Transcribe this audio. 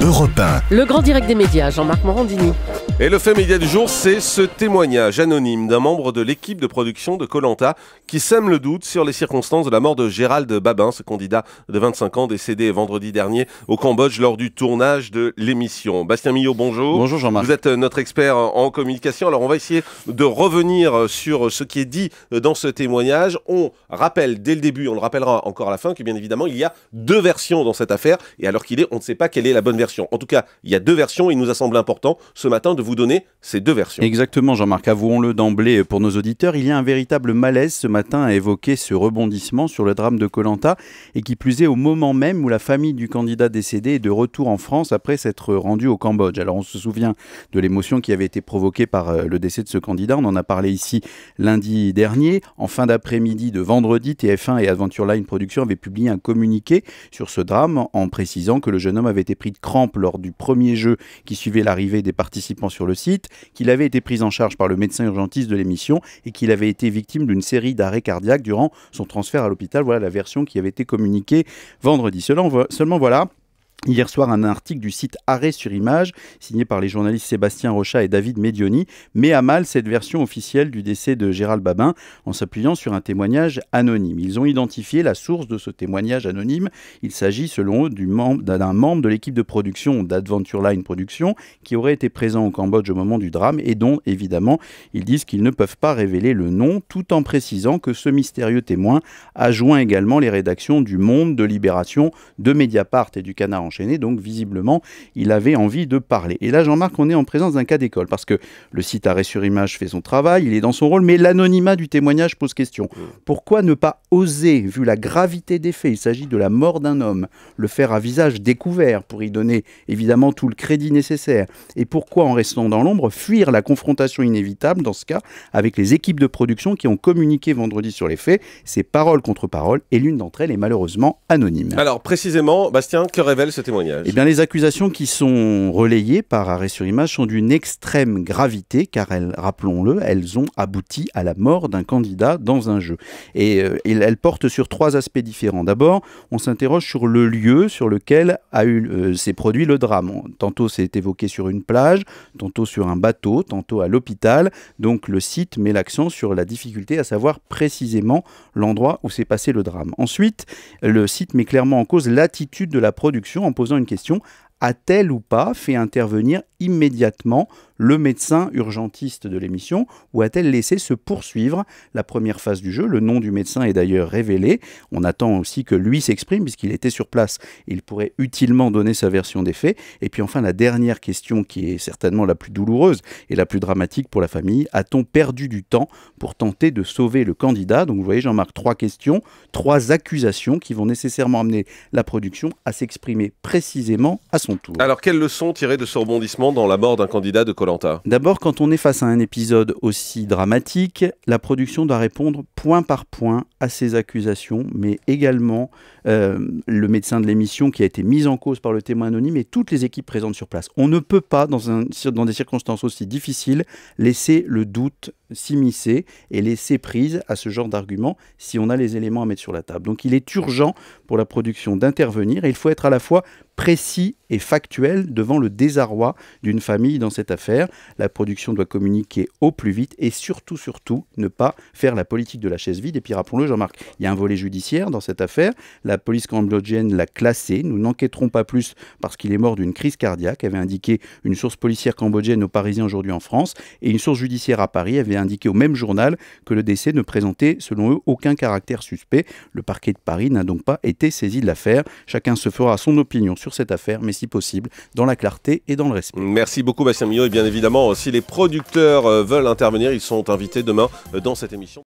Europe 1. Le grand direct des médias, Jean-Marc Morandini. Et le fait média du jour, c'est ce témoignage anonyme d'un membre de l'équipe de production de Koh-Lanta qui sème le doute sur les circonstances de la mort de Gérald Babin, ce candidat de 25 ans décédé vendredi dernier au Cambodge lors du tournage de l'émission. Bastien Millot, bonjour. Bonjour Jean-Marc. Vous êtes notre expert en communication. Alors on va essayer de revenir sur ce qui est dit dans ce témoignage. On rappelle dès le début, on le rappellera encore à la fin, que bien évidemment il y a deux versions dans cette affaire. Et alors qu'il est, on ne sait pas quelle est la bonne version. En tout cas, il y a deux versions. Il nous a semblé important ce matin de vous donner ces deux versions. Exactement Jean-Marc, avouons-le d'emblée pour nos auditeurs, il y a un véritable malaise ce matin à évoquer ce rebondissement sur le drame de Koh-Lanta et qui plus est au moment même où la famille du candidat décédé est de retour en France après s'être rendue au Cambodge. Alors on se souvient de l'émotion qui avait été provoquée par le décès de ce candidat, on en a parlé ici lundi dernier. En fin d'après-midi de vendredi, TF1 et Adventure Line Productions avaient publié un communiqué sur ce drame en précisant que le jeune homme avait été pris de crampes lors du premier jeu qui suivait l'arrivée des participants sur le site, qu'il avait été pris en charge par le médecin urgentiste de l'émission et qu'il avait été victime d'une série d'arrêts cardiaques durant son transfert à l'hôpital. Voilà la version qui avait été communiquée vendredi. Seulement voilà. Hier soir, un article du site Arrêt sur Image, signé par les journalistes Sébastien Rochat et David Medioni, met à mal cette version officielle du décès de Gérald Babin en s'appuyant sur un témoignage anonyme. Ils ont identifié la source de ce témoignage anonyme. Il s'agit, selon eux, d'un membre de l'équipe de production d'Adventure Line Productions qui aurait été présent au Cambodge au moment du drame et dont, évidemment, ils disent qu'ils ne peuvent pas révéler le nom, tout en précisant que ce mystérieux témoin a joint également les rédactions du Monde, de Libération, de Mediapart et du Canard enchaîné, donc visiblement il avait envie de parler. Et là Jean-Marc, on est en présence d'un cas d'école parce que le site Arrêt sur Image fait son travail, il est dans son rôle, mais l'anonymat du témoignage pose question. Pourquoi ne pas oser, vu la gravité des faits, il s'agit de la mort d'un homme, le faire à visage découvert pour y donner évidemment tout le crédit nécessaire? Et pourquoi, en restant dans l'ombre, fuir la confrontation inévitable dans ce cas avec les équipes de production qui ont communiqué vendredi sur les faits? C'est parole contre parole et l'une d'entre elles est malheureusement anonyme. Alors précisément, Bastien, que révèle ce témoignage? Eh bien, les accusations qui sont relayées par Arrêt sur Image sont d'une extrême gravité, car rappelons-le, elles ont abouti à la mort d'un candidat dans un jeu. Et elles portent sur trois aspects différents. D'abord, on s'interroge sur le lieu sur lequel s'est produit le drame. Tantôt c'est évoqué sur une plage, tantôt sur un bateau, tantôt à l'hôpital. Donc le site met l'accent sur la difficulté à savoir précisément l'endroit où s'est passé le drame. Ensuite, le site met clairement en cause l'attitude de la production en posant une question: a-t-elle ou pas fait intervenir immédiatement le médecin urgentiste de l'émission ou a-t-elle laissé se poursuivre la première phase du jeu? Le nom du médecin est d'ailleurs révélé. On attend aussi que lui s'exprime puisqu'il était sur place. Il pourrait utilement donner sa version des faits. Et puis enfin, la dernière question qui est certainement la plus douloureuse et la plus dramatique pour la famille: a-t-on perdu du temps pour tenter de sauver le candidat? Donc vous voyez Jean-Marc, trois questions, trois accusations qui vont nécessairement amener la production à s'exprimer précisément à son tour. Alors quelle leçon tirer de ce rebondissement dans la mort d'un candidat de Koh-Lanta? D'abord, quand on est face à un épisode aussi dramatique, la production doit répondre point par point à ces accusations, mais également le médecin de l'émission qui a été mis en cause par le témoin anonyme et toutes les équipes présentes sur place. On ne peut pas, dans des circonstances aussi difficiles, laisser le doute s'immiscer et laisser prise à ce genre d'arguments si on a les éléments à mettre sur la table. Donc il est urgent pour la production d'intervenir et il faut être à la fois précis et factuel devant le désarroi d'une famille dans cette affaire. La production doit communiquer au plus vite et surtout ne pas faire la politique de la chaise vide. Et puis rappelons-le Jean-Marc, il y a un volet judiciaire dans cette affaire. La police cambodgienne l'a classé. Nous n'enquêterons pas plus parce qu'il est mort d'une crise cardiaque, avait indiqué une source policière cambodgienne aux Parisiens aujourd'hui en France, et une source judiciaire à Paris avait indiqué au même journal que le décès ne présentait selon eux aucun caractère suspect. Le parquet de Paris n'a donc pas été saisi de l'affaire. Chacun se fera son opinion sur cette affaire, mais si possible dans la clarté et dans le respect. Merci beaucoup Bastien Millot, et bien évidemment si les producteurs veulent intervenir, ils sont invités demain dans cette émission.